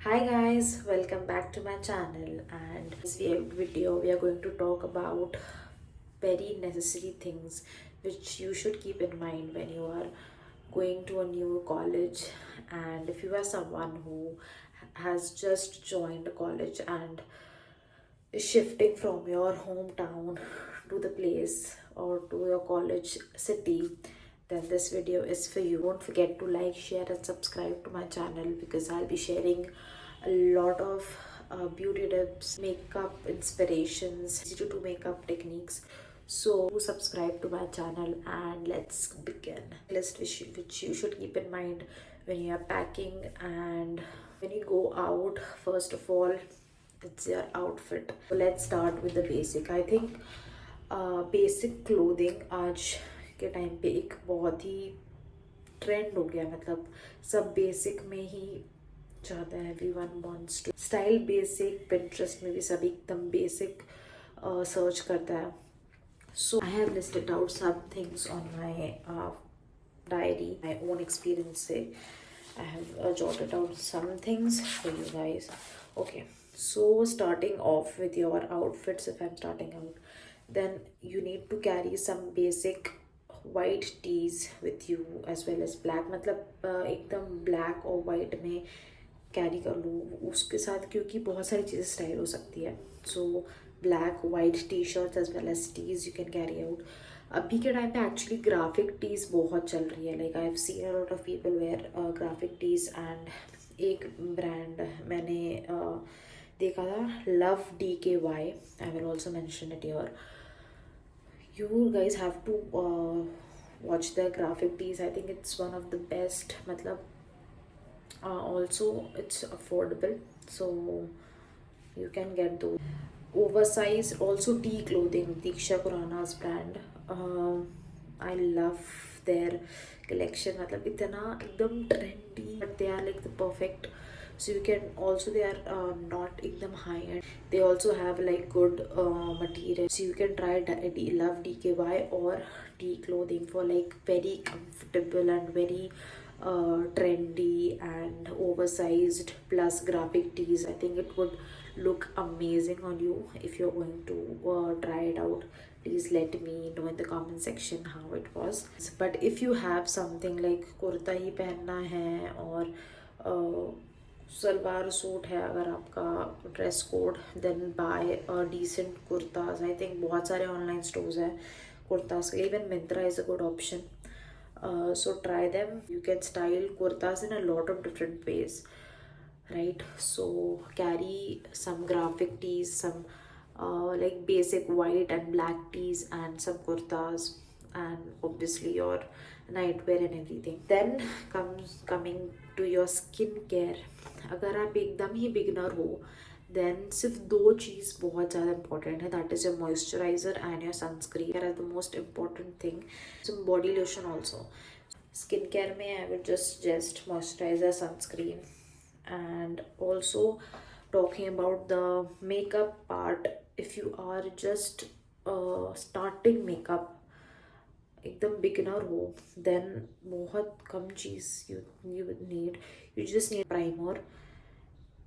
Hi guys, welcome back to my channel. And in this video we are going to talk about very necessary things which you should keep in mind when you are going to a new college. And if you are someone who has just joined college and is shifting from your hometown to the place or to your college city, then this video is for you. Don't forget to like, share and subscribe to my channel because I'll be sharing a lot of beauty tips, makeup inspirations, easy to do makeup techniques. So do subscribe to my channel and let's begin. List which you should keep in mind when you are packing and when you go out. First of all, it's your outfit. So let's start with the basic. I think basic clothing आज के time पे एक बहुत ही trend हो गया, मतलब सब basic में ही चाहता है. Everyone wants to style basic. Pinterest में भी सब एकदम बेसिक सर्च करता है. So I have listed out some things on my diary, my own experience say. I have jotted out some things for you guys. Okay, so starting off with your outfits, if I'm starting out, then you need to carry some basic white tees with you as well as black. मतलब एकदम black और white में carry कर लो उसके साथ, क्योंकि बहुत सारी चीज़ें स्टाइल हो सकती है. So black white T shirts as well as tees you can carry out. अभी के टाइम पे एक्चुअली ग्राफिक टीज बहुत चल रही है. Like I have seen a lot of people wear graphic tees. And एक ब्रांड मैंने देखा था, love DKY. I will also mention it your. You guys have to watch the graphic tees. I think it's one of the best. Matlab, also it's affordable, so you can get those. Oversized also tea clothing, Diksha Khurana's brand. I love their collection. मतलब इतना एकदम trendy, but they are like the perfect. So you can also, they are not एकदम high end. They also have like good material. So you can try Love DKY or tea clothing for like very comfortable and very trendy and oversized plus graphic tees. I think it would look amazing on you. If you're going to try it out, please let me know in the comment section how it was. But if you have something like kurta ही पहनना है और salwar suit है अगर आपका dress code, then buy decent kurtas. I think बहुत सारे online stores हैं कुर्ताज के लिए. Even Myntra is a good option. So try them. You can style kurtas in a lot of different ways, right? So carry some graphic tees, some like basic white and black tees and some kurtas, and obviously your nightwear and everything. Then coming to your skincare. अगर आप एकदम ही beginner हो, then सिर्फ दो चीज़ बहुत ज़्यादा important है. That is your moisturiser and your sunscreen are the most important thing. Some body lotion also. Skin care में I will just moisturiser, sunscreen. And also talking about the makeup part, if you are just starting makeup, एकदम beginner हो, then बहुत कम चीज़ you need. You just need primer,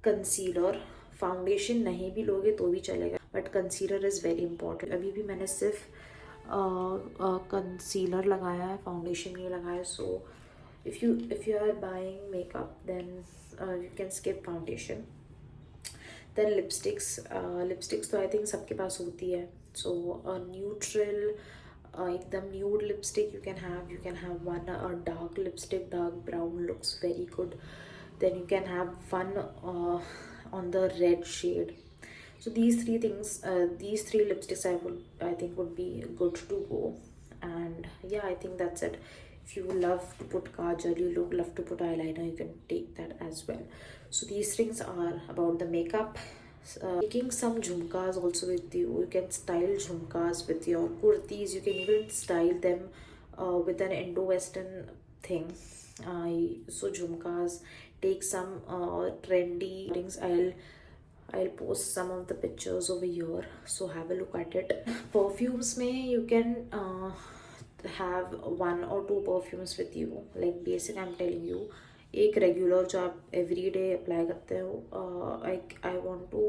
concealer. Foundation नहीं भी लोगे तो भी चलेगा, but concealer is very important. अभी भी मैंने सिर्फ कंसीलर लगाया है, फाउंडेशन नहीं लगाया. सो if you are buying makeup, then you can skip foundation. Then lipsticks तो आई थिंक सबके पास होती है. सो न्यूट्रल एकदम nude lipstick you can have one. Dark lipstick, dark brown looks very good. Then you can have fun on the red shade. So these three things, these three lipsticks I think would be good to go. And yeah, I think that's it. If you love to put kajal, you love to put eyeliner, you can take that as well. So these things are about the makeup. Taking some jhumkas also with you. You can style jhumkas with your kurtis. You can even style them with an Indo-Western thing. So jhumkas, take some trendy rings. I'll post some of the pictures over here, so have a look at it. Perfumes mein you can have one or two perfumes with you. Like basic I'm telling you, एक regular जो आप every day apply करते हो, I want to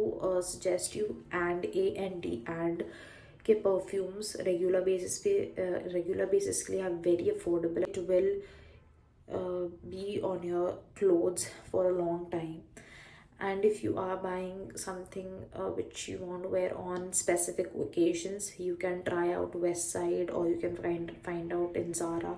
suggest you and and के perfumes regular basis के लिए are very affordable. It will be on your clothes for a long time. And if you are buying something which you want to wear on specific occasions, you can try out Westside, or you can find out in Zara.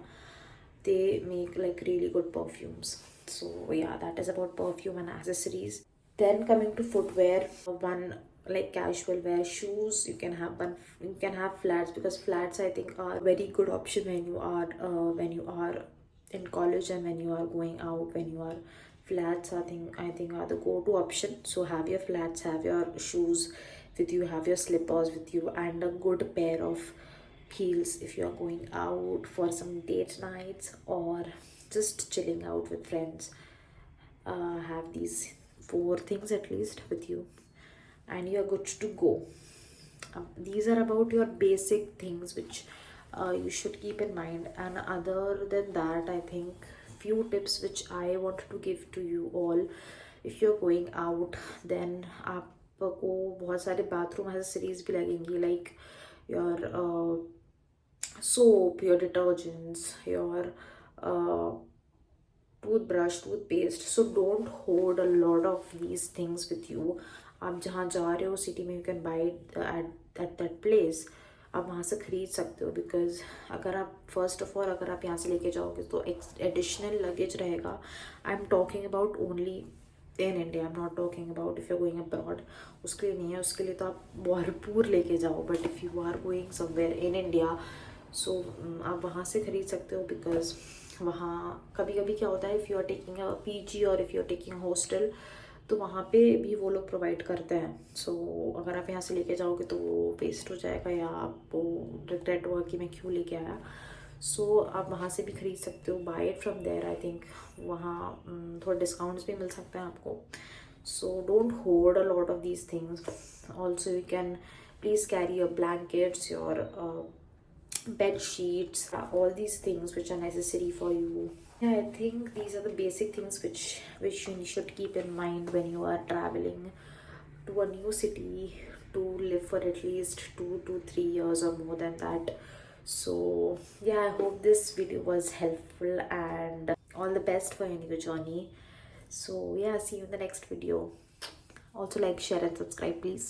They make like really good perfumes. So yeah, that is about perfume and accessories. Then coming to footwear, one like casual wear, shoes, you can have flats, because flats I think are a very good option when you are in college, and when you are going out, when you are flats, I think are the go-to option. So have your flats, have your shoes with you, have your slippers with you, and a good pair of heels if you are going out for some date nights or just chilling out with friends. Have these four things at least with you, and you're good to go. These are about your basic things which you should keep in mind. And other than that, I think few tips which I wanted to give to you all. If you're going out, then आपको बहुत सारे bathroom accessories भी लगेंगी, like your soap, your detergents, your uh, toothbrush, toothpaste. So don't hoard a lot of these things with you. आप जहाँ जा रहे हो सिटी में, you can buy at that place. आप वहाँ से खरीद सकते हो, बिकॉज अगर आप फर्स्ट ऑफ ऑल अगर आप यहाँ से लेके जाओगे तो एडिशनल लगेज रहेगा. I am talking about only in India, I am not talking about if you going abroad. उसके लिए नहीं है, उसके लिए तो आप भरपूर लेके जाओ. But if you are going somewhere in India, so आप वहाँ से खरीद सकते हो. बिकॉज वहाँ कभी कभी क्या होता है, if you are taking a PG और if you are taking a hostel, तो वहाँ पे भी वो लोग प्रोवाइड करते हैं. सो अगर आप यहाँ से लेके जाओगे तो वो वेस्ट हो जाएगा, या आपको रिग्रेट होगा कि मैं क्यों लेके आया. सो आप वहाँ से भी खरीद सकते हो. Buy it from there. I think वहाँ थोड़ा डिस्काउंट्स भी मिल सकते हैं आपको. So don't hoard a lot of these things. Also you can please carry your blankets, your bed sheets, all these things which are necessary for you. Yeah, I think these are the basic things which you should keep in mind when you are traveling to a new city to live for at least 2 to 3 years or more than that. So yeah, I hope this video was helpful, and all the best for your new journey. So yeah, see you in the next video. Also like, share and subscribe please.